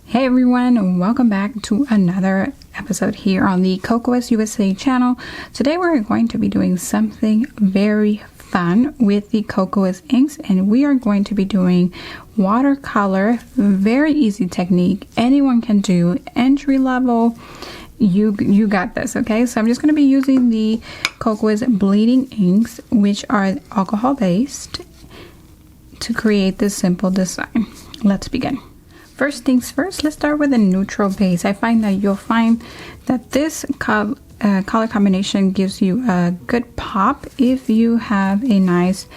Hey everyone, and welcome back to another episode here on the Kokoist USA channel. Today we're going to be doing something very fun with the Kokoist inks, and we are going to be doing watercolor. Very easy technique, anyone can do, entry level. You got this. Okay, so I'm just going to be using the Kokoist bleeding inks, which are alcohol based, to create this simple design. Let's begin. First things first, let's start with a neutral base. I find that you'll find that this color combination gives you a good pop if you have a nice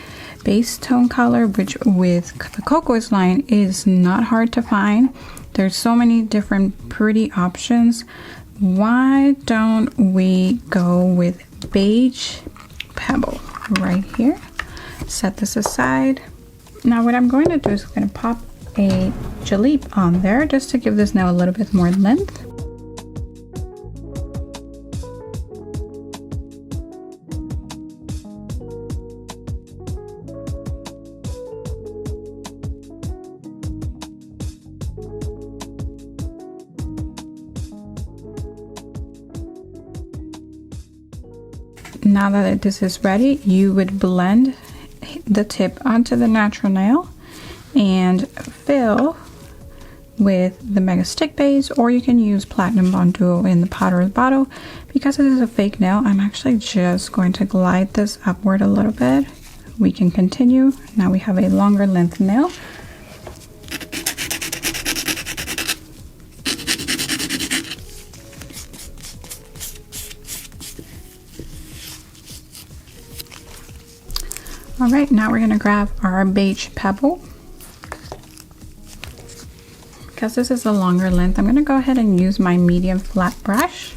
base tone color, which with the Kokoist line is not hard to find. There's so many different pretty options. Why don't we go with beige pebble right here? Set this aside. Now what I'm going to do is I'm going to pop a jalip on there just to give this nail a little bit more length. Now that this is ready, you would blend the tip onto the natural nail and fill with the Mega Stick base, or you can use Platinum Bond Duo in the powder bottle. Because it is a fake nail, I'm actually just going to glide this upward a little bit. We can continue. Now we have a longer length nail. All right, now we're gonna grab our beige pebble. Because this is a longer length, I'm going to go ahead and use my medium flat brush.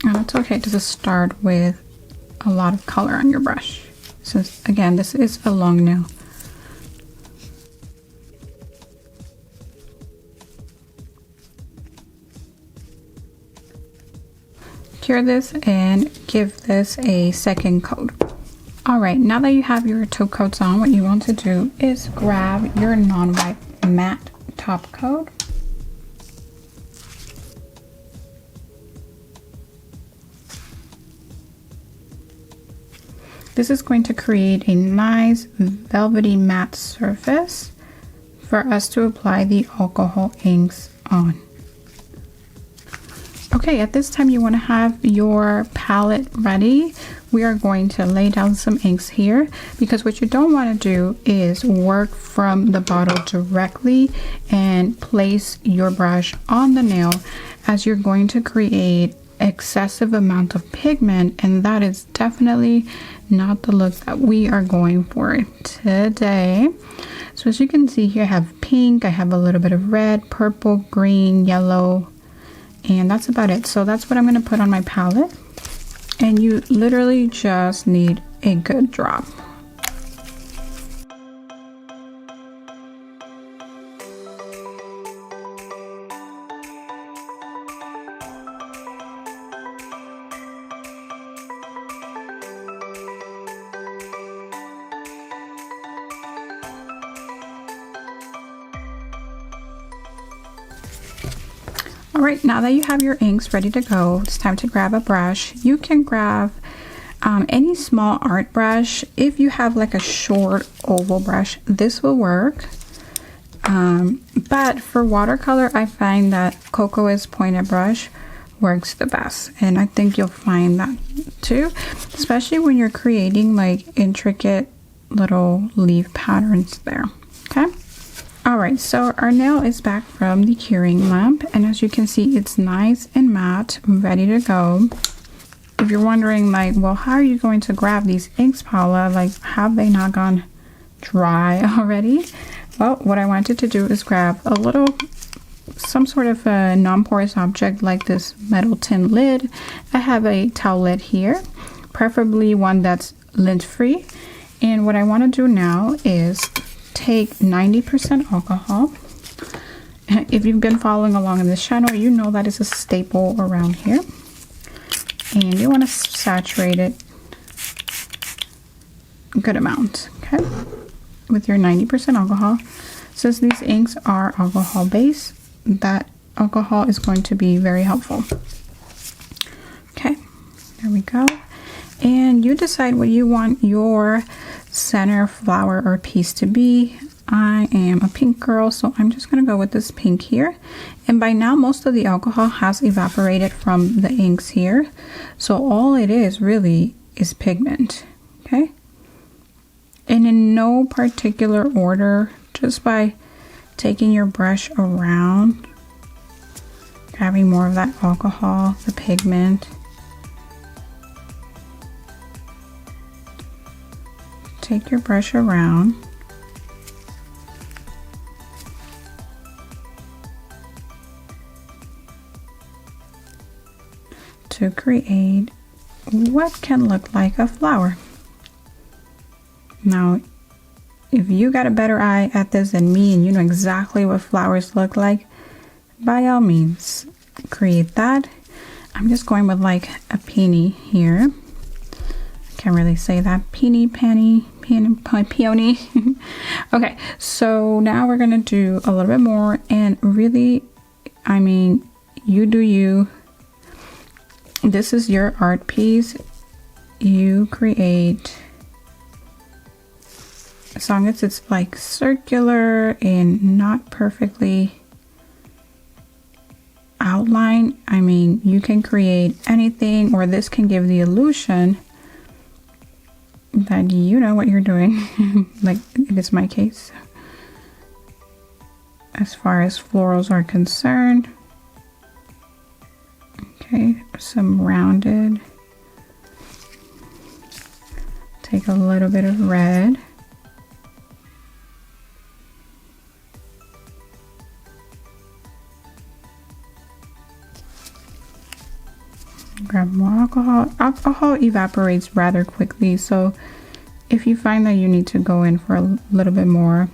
And it's okay to just start with a lot of color on your brush, since again this is a long nail. Cure this and give this a second coat. Alright, now that you have your two coats on, what you want to do is grab your non-white matte top coat. This is going to create a nice velvety matte surface for us to apply the alcohol inks on. Okay, at this time you want to have your palette ready. We are going to lay down some inks here, because what you don't want to do is work from the bottle directly and place your brush on the nail, as you're going to create excessive amount of pigment, and that is definitely not the look that we are going for today. So as you can see here, I have pink, I have a little bit of red, purple, green, yellow, and that's about it. So that's what I'm going to put on my palette. And you literally just need a good drop. Alright, now that you have your inks ready to go, it's time to grab a brush. You can grab any small art brush. If you have like a short oval brush, this will work. But for watercolor, I find that Kokoist pointed brush works the best. And I think you'll find that too, especially when you're creating like intricate little leaf patterns there. Okay. Alright, so our nail is back from the curing lamp, and as you can see, it's nice and matte, ready to go. If you're wondering, like, well, how are you going to grab these inks, Paula? Like, have they not gone dry already? Well, what I wanted to do is grab a little, some sort of a non-porous object like this metal tin lid. I have a towelette here, preferably one that's lint-free. And what I want to do now is take 90% alcohol. If you've been following along in this channel, you know that is a staple around here. And you want to saturate it good amount, okay? With your 90% alcohol. Since these inks are alcohol based, that alcohol is going to be very helpful. Okay, there we go. And you decide what you want your center flower or piece to be. I am a pink girl, so I'm just going to go with this pink here. And by now, most of the alcohol has evaporated from the inks here. So all it is really is pigment, okay? And in no particular order, just by taking your brush around, grabbing more of that alcohol, the pigment. Take your brush around. To create what can look like a flower. Now, if you got a better eye at this than me and you know exactly what flowers look like, by all means, create that. I'm just going with like a peony here. Can't really say that. Peony, peony. Okay, so now we're gonna do a little bit more, and really, I mean, you do you. This is your art piece. You create, as long as it's like circular and not perfectly outlined. I mean, you can create anything, or this can give the illusion that you know what you're doing. Like it is my case as far as florals are concerned. Okay, some rounded. Take a little bit of red. Grab more alcohol. Alcohol evaporates rather quickly, so if you find that you need to go in for a little bit more,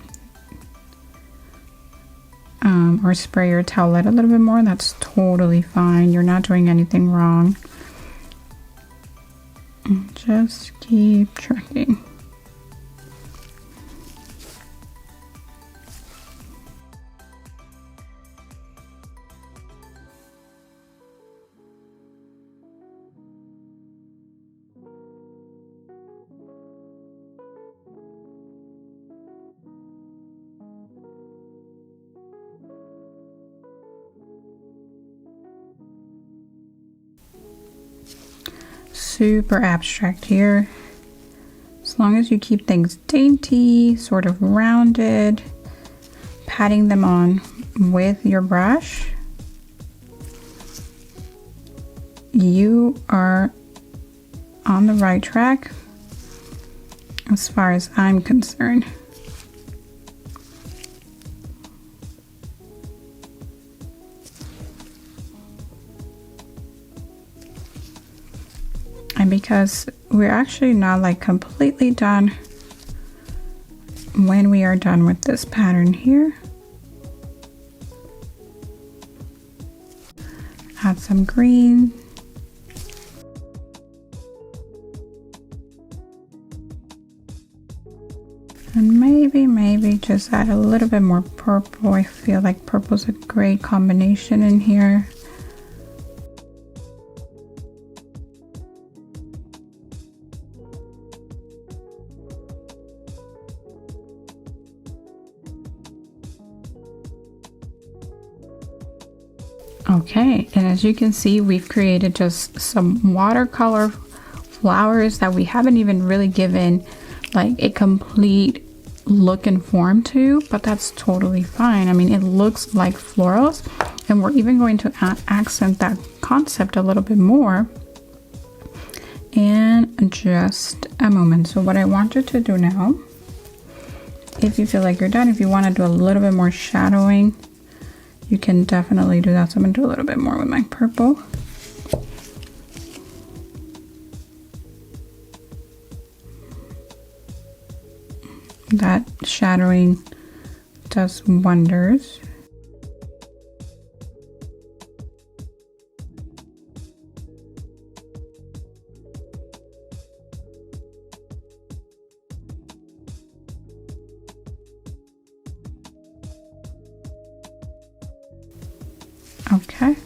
or spray your towelette a little bit more, that's totally fine. You're not doing anything wrong. Just keep tracking. Super abstract here. As long as you keep things dainty, sort of rounded, patting them on with your brush, you are on the right track as far as I'm concerned. And because we're actually not like completely done, when we are done with this pattern here, add some green. And maybe just add a little bit more purple. I feel like purple's a great combination in here. Okay, and as you can see, we've created just some watercolor flowers that we haven't even really given like a complete look and form to, but that's totally fine. I mean, it looks like florals, and we're even going to accent that concept a little bit more in just a moment. So what I want you to do now, if you feel like you're done, if you want to do a little bit more shadowing, you can definitely do that. So I'm gonna do a little bit more with my purple. That shadowing does wonders. Okay,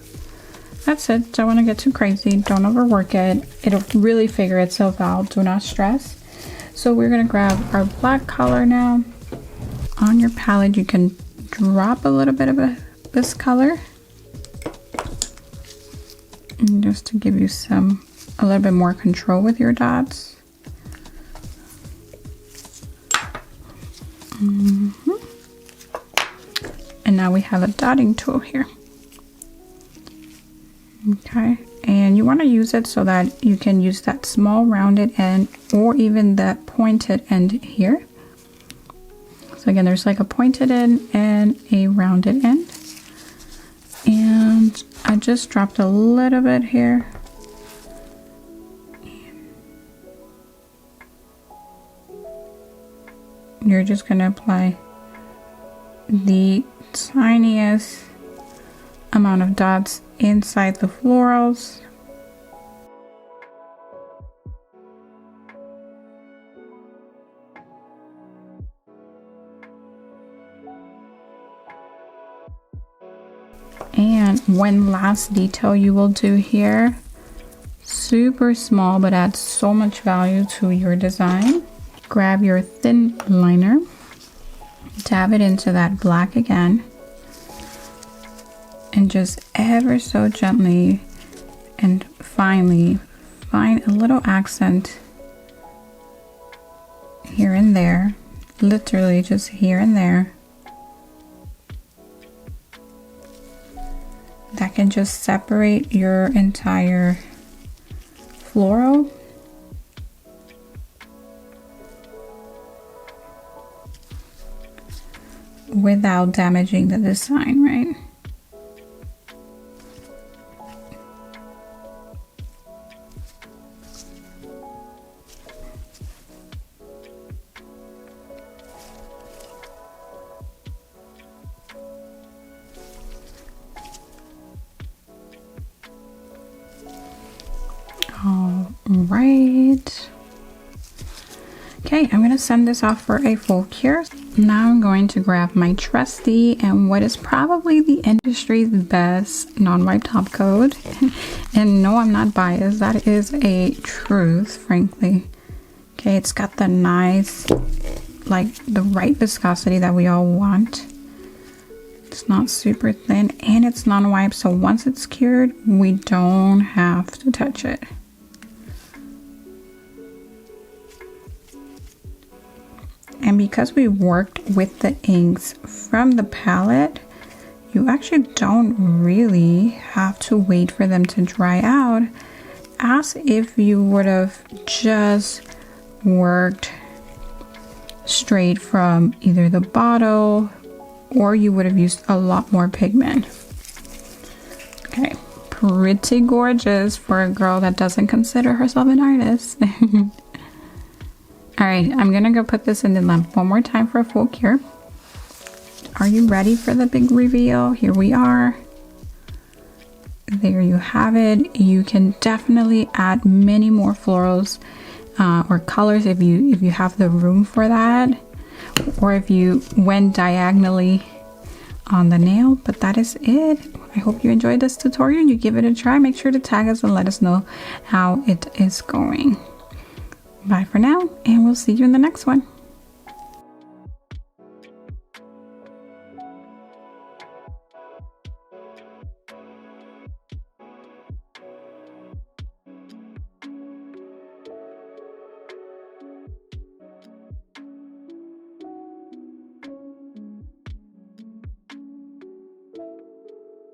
that's it. Don't want to get too crazy. Don't overwork it. It'll really figure itself out. Do not stress. So we're gonna grab our black color now. On your palette, you can drop a little bit of this color, and just to give you a little bit more control with your dots. And now we have a dotting tool here. Okay, and you want to use it so that you can use that small rounded end or even the pointed end here. So again, there's like a pointed end and a rounded end. And I just dropped a little bit here. You're just going to apply the tiniest amount of dots inside the florals. And one last detail you will do here, super small but adds so much value to your design. Grab your thin liner, dab it into that black again, and just ever so gently and finely find a little accent here and there, literally just here and there. That can just separate your entire floral. Without damaging the design, right? All right. Okay, I'm gonna send this off for a full cure. Now I'm going to grab my trusty and what is probably the industry's best non-wipe top coat. And no, I'm not biased. That is a truth, frankly. Okay, it's got the nice, like the right viscosity that we all want. It's not super thin and it's non-wipe, so once it's cured, we don't have to touch it. And because we worked with the inks from the palette, you actually don't really have to wait for them to dry out, as if you would have just worked straight from either the bottle or you would have used a lot more pigment. Okay, pretty gorgeous for a girl that doesn't consider herself an artist. All right, I'm gonna go put this in the lamp one more time for a full cure. Are you ready for the big reveal? Here we are. There you have it. You can definitely add many more florals or colors if you have the room for that, or if you went diagonally on the nail. But that is it. I hope you enjoyed this tutorial and you give it a try. Make sure to tag us and let us know how it is going. Bye for now, and we'll see you in the next one.